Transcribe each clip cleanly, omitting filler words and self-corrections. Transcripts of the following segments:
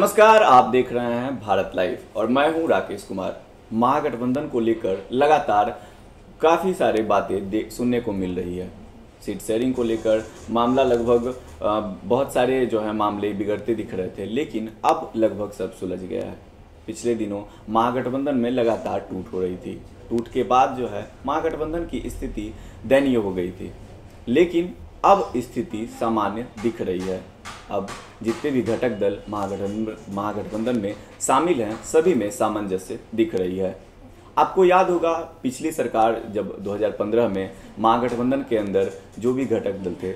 नमस्कार, आप देख रहे हैं भारत लाइव और मैं हूं राकेश कुमार। महागठबंधन को लेकर लगातार काफ़ी सारे बातें सुनने को मिल रही है। सीट शेयरिंग को लेकर मामला लगभग बहुत सारे जो है मामले बिगड़ते दिख रहे थे, लेकिन अब लगभग सब सुलझ गया है। पिछले दिनों महागठबंधन में लगातार टूट हो रही थी। टूट के बाद जो है महागठबंधन की स्थिति दयनीय हो गई थी, लेकिन अब स्थिति सामान्य दिख रही है। अब जितने भी घटक दल महागठबंधन में शामिल हैं, सभी में सामंजस्य दिख रही है। आपको याद होगा, पिछली सरकार जब 2015 में महागठबंधन के अंदर जो भी घटक दल थे,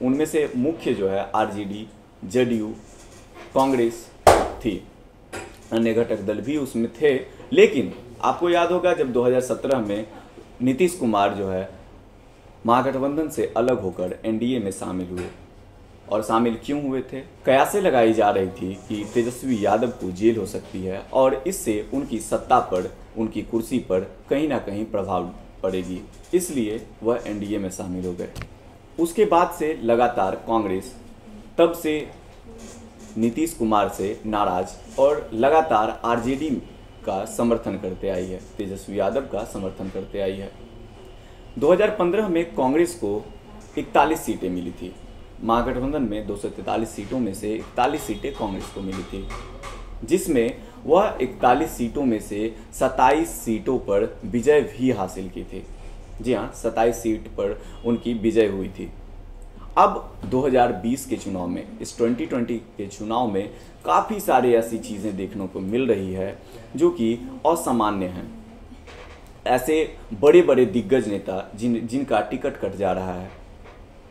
उनमें से मुख्य जो है आरजेडी, जेडीयू, कांग्रेस थी। अन्य घटक दल भी उसमें थे, लेकिन आपको याद होगा जब 2017 में नीतीश कुमार जो है महागठबंधन से अलग होकर एनडीए में शामिल हुए। और शामिल क्यों हुए थे? कयासें लगाई जा रही थी कि तेजस्वी यादव को जेल हो सकती है और इससे उनकी सत्ता पर, उनकी कुर्सी पर कहीं ना कहीं प्रभाव पड़ेगी, इसलिए वह एनडीए में शामिल हो गए। उसके बाद से लगातार कांग्रेस तब से नीतीश कुमार से नाराज और लगातार आरजेडी का समर्थन करते आई है, तेजस्वी यादव का समर्थन करते आई है। 2015 में कांग्रेस को 41 सीटें मिली थी। महागठबंधन में 243 सीटों में से 41 सीटें कांग्रेस को मिली थी, जिसमें वह 41 सीटों में से 27 सीटों पर विजय भी हासिल की थी। जी हाँ, 27 सीट पर उनकी विजय हुई थी। अब 2020 के चुनाव में, इस 2020 के चुनाव में काफ़ी सारी ऐसी चीज़ें देखने को मिल रही है जो कि असामान्य हैं। ऐसे बड़े बड़े दिग्गज नेता जिनका टिकट कट जा रहा है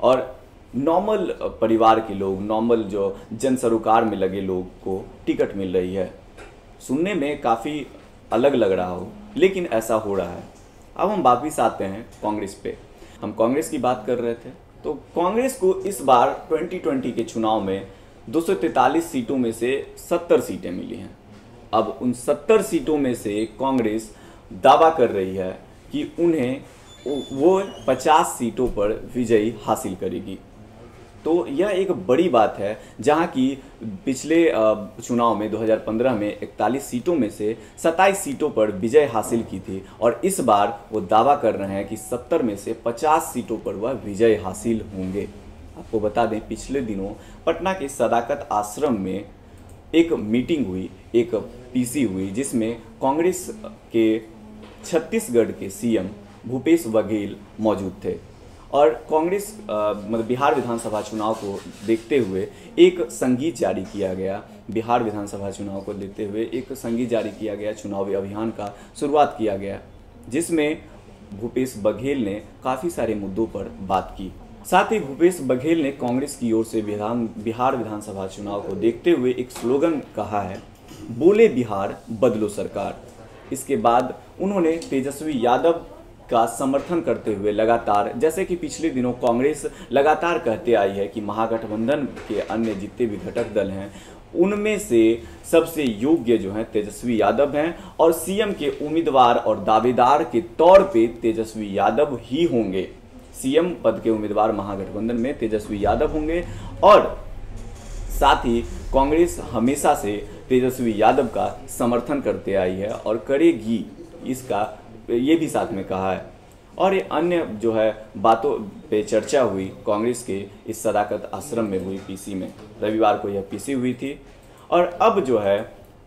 और नॉर्मल परिवार के लोग, नॉर्मल जो जन सरोकार में लगे लोग को टिकट मिल रही है। सुनने में काफ़ी अलग लग रहा हो, लेकिन ऐसा हो रहा है। अब हम वापिस आते हैं कांग्रेस पे। हम कांग्रेस की बात कर रहे थे, तो कांग्रेस को इस बार 2020 के चुनाव में 243 सीटों में से 70 सीटें मिली हैं। अब उन 70 सीटों में से कांग्रेस दावा कर रही है कि उन्हें वो 50 सीटों पर विजय हासिल करेगी। तो यह एक बड़ी बात है, जहां की पिछले चुनाव में 2015 में 41 सीटों में से 27 सीटों पर विजय हासिल की थी और इस बार वो दावा कर रहे हैं कि 70 में से 50 सीटों पर वह विजय हासिल होंगे। आपको बता दें, पिछले दिनों पटना के सदाकत आश्रम में एक मीटिंग हुई, एक पीसी हुई, जिसमें कांग्रेस के छत्तीसगढ़ के सीएम भूपेश बघेल मौजूद थे और कांग्रेस मतलब बिहार विधानसभा चुनाव को देखते हुए एक संगीत जारी किया गया। बिहार विधानसभा चुनाव को देखते हुए एक संगीत जारी किया गया, चुनावी अभियान का शुरुआत किया गया, जिसमें भूपेश बघेल ने काफ़ी सारे मुद्दों पर बात की। साथ ही भूपेश बघेल ने कांग्रेस की ओर से बिहार विधानसभा चुनाव को देखते हुए एक स्लोगन कहा है, बोले बिहार बदलो सरकार। इसके बाद उन्होंने तेजस्वी यादव का समर्थन करते हुए लगातार, जैसे कि पिछले दिनों कांग्रेस लगातार कहते आई है कि महागठबंधन के अन्य जितने भी घटक दल हैं, उनमें से सबसे योग्य जो हैं तेजस्वी यादव हैं और सीएम के उम्मीदवार और दावेदार के तौर पे तेजस्वी यादव ही होंगे। सीएम पद के उम्मीदवार महागठबंधन में तेजस्वी यादव होंगे और साथ ही कांग्रेस हमेशा से तेजस्वी यादव का समर्थन करते आई है और करेगी, इसका ये भी साथ में कहा है। और ये अन्य जो है बातों पे चर्चा हुई कांग्रेस के इस सदाकत आश्रम में हुई पीसी में। रविवार को यह पीसी हुई थी और अब जो है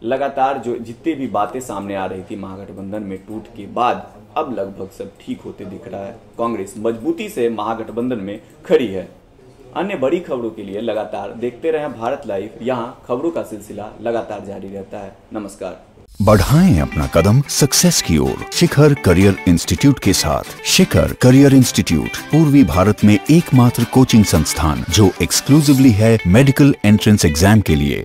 लगातार जो जितनी भी बातें सामने आ रही थी महागठबंधन में टूट के बाद, अब लगभग सब ठीक होते दिख रहा है। कांग्रेस मजबूती से महागठबंधन में खड़ी है। अन्य बड़ी खबरों के लिए लगातार देखते रहें भारत लाइव। यहाँ खबरों का सिलसिला लगातार जारी रहता है। नमस्कार। बढ़ाएं अपना कदम सक्सेस की ओर शिखर करियर इंस्टीट्यूट के साथ। शिखर करियर इंस्टीट्यूट पूर्वी भारत में एकमात्र कोचिंग संस्थान जो एक्सक्लूसिवली है मेडिकल एंट्रेंस एग्जाम के लिए।